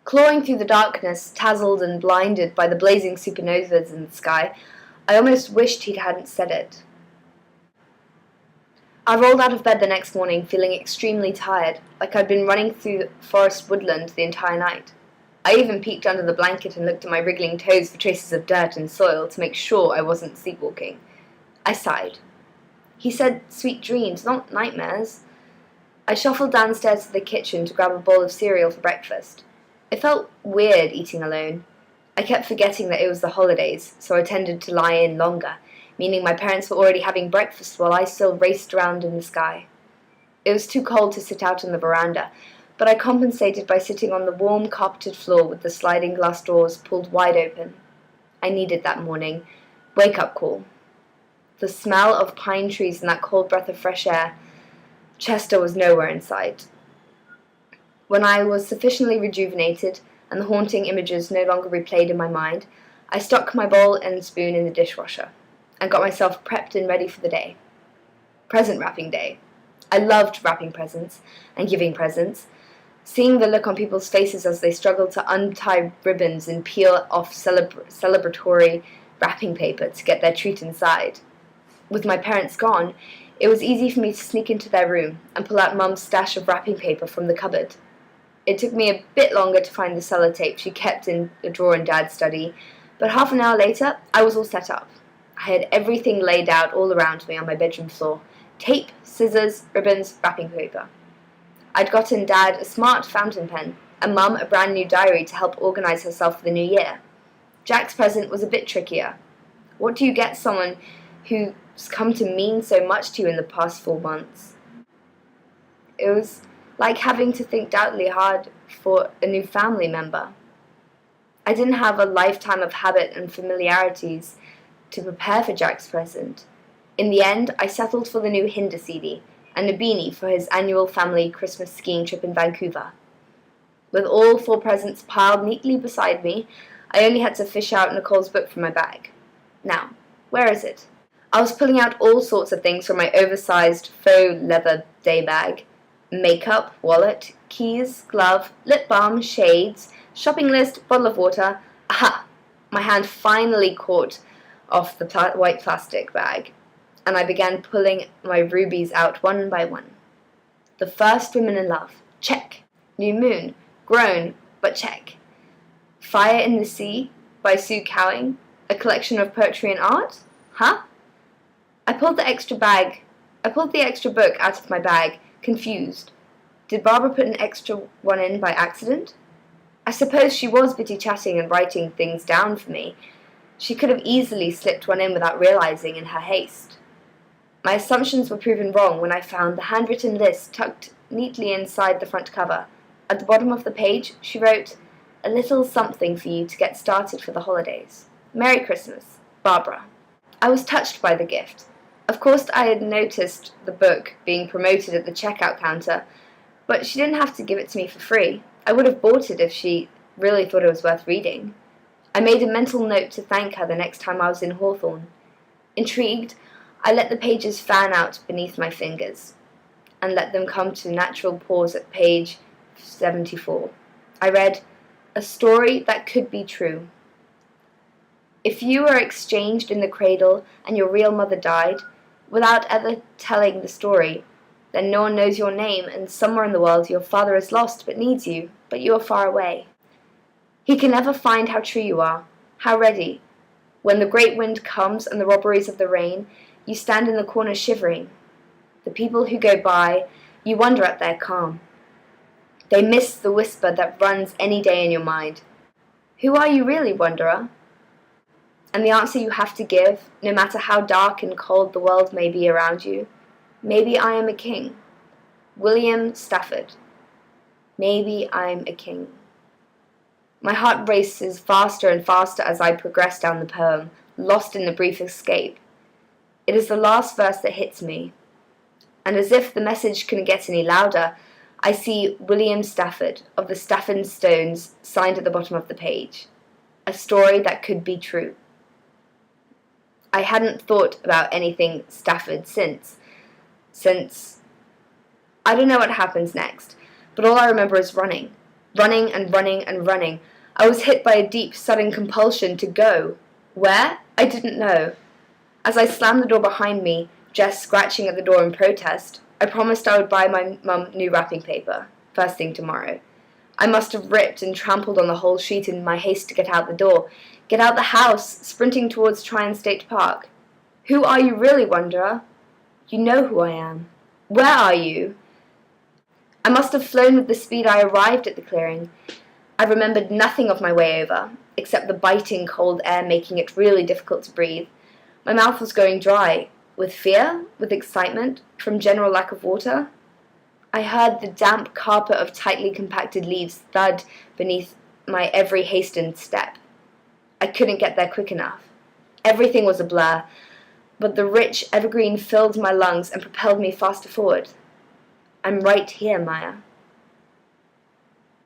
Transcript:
Clawing through the darkness, dazzled and blinded by the blazing supernovas in the sky, I almost wished he hadn't said it. I rolled out of bed the next morning feeling extremely tired, like I'd been running through forest woodland the entire night. I even peeked under the blanket and looked at my wriggling toes for traces of dirt and soil to make sure I wasn't sleepwalking. I sighed. He said sweet dreams, not nightmares. I shuffled downstairs to the kitchen to grab a bowl of cereal for breakfast. It felt weird eating alone. I kept forgetting that it was the holidays, so I tended to lie in longer, meaning my parents were already having breakfast while I still raced around in the sky. It was too cold to sit out on the veranda, but I compensated by sitting on the warm carpeted floor with the sliding glass doors pulled wide open. I needed that morning. Wake-up call. The smell of pine trees and that cold breath of fresh air. Chester was nowhere in sight. When I was sufficiently rejuvenated and the haunting images no longer replayed in my mind, I stuck my bowl and spoon in the dishwasher and got myself prepped and ready for the day. Present wrapping day. I loved wrapping presents and giving presents, seeing the look on people's faces as they struggled to untie ribbons and peel off celebratory wrapping paper to get their treat inside. With my parents gone, it was easy for me to sneak into their room and pull out Mum's stash of wrapping paper from the cupboard. It took me a bit longer to find the sellotape she kept in a drawer in Dad's study, but half an hour later, I was all set up. I had everything laid out all around me on my bedroom floor. Tape, scissors, ribbons, wrapping paper. I'd gotten Dad a smart fountain pen, and Mum a brand new diary to help organise herself for the new year. Jack's present was a bit trickier. What do you get someone who's come to mean so much to you in the past 4 months? It was like having to think doubtfully hard for a new family member. I didn't have a lifetime of habit and familiarities to prepare for Jack's present. In the end, I settled for the new Hinder CD and a beanie for his annual family Christmas skiing trip in Vancouver. With all 4 presents piled neatly beside me, I only had to fish out Nicole's book from my bag. Now, where is it? I was pulling out all sorts of things from my oversized faux leather day bag. Makeup, wallet, keys, glove, lip balm, shades, shopping list, bottle of water. Aha! My hand finally caught off the white plastic bag, and I began pulling my rubies out one by one. The First Women in Love. Check. New Moon. Grown, but check. Fire in the Sea by Sue Cowing. A collection of poetry and art? Huh? I pulled the extra book out of my bag, confused. Did Barbara put an extra one in by accident? I suppose she was busy chatting and writing things down for me. She could have easily slipped one in without realizing in her haste. My assumptions were proven wrong when I found the handwritten list tucked neatly inside the front cover. At the bottom of the page, she wrote, "A little something for you to get started for the holidays. Merry Christmas, Barbara." I was touched by the gift. Of course, I had noticed the book being promoted at the checkout counter, but she didn't have to give it to me for free. I would have bought it if she really thought it was worth reading. I made a mental note to thank her the next time I was in Hawthorne. Intrigued, I let the pages fan out beneath my fingers and let them come to natural pause at page 74. I read, "A story that could be true. If you were exchanged in the cradle and your real mother died, without ever telling the story, then no one knows your name, and somewhere in the world your father is lost but needs you, but you are far away. He can never find how true you are, how ready. When the great wind comes and the robberies of the rain, you stand in the corner shivering. The people who go by, you wonder at their calm. They miss the whisper that runs any day in your mind. Who are you really, wanderer? And the answer you have to give, no matter how dark and cold the world may be around you, maybe I am a king. William Stafford. Maybe I'm a king." My heart races faster and faster as I progress down the poem, lost in the brief escape. It is the last verse that hits me, and as if the message couldn't get any louder, I see William Stafford of the Stafford Stones signed at the bottom of the page. A story that could be true. I hadn't thought about anything Stafford since I don't know what happens next, but all I remember is running. Running and running and running, I was hit by a deep, sudden compulsion to go. Where? I didn't know. As I slammed the door behind me, Jess scratching at the door in protest, I promised I would buy my mum new wrapping paper, first thing tomorrow. I must have ripped and trampled on the whole sheet in my haste to get out the door, get out the house, sprinting towards Tryon State Park. Who are you really, Wanderer? You know who I am. Where are you? I must have flown with the speed I arrived at the clearing. I remembered nothing of my way over, except the biting cold air making it really difficult to breathe. My mouth was going dry, with fear, with excitement, from general lack of water. I heard the damp carpet of tightly compacted leaves thud beneath my every hastened step. I couldn't get there quick enough. Everything was a blur, but the rich evergreen filled my lungs and propelled me faster forward. I'm right here, Maya.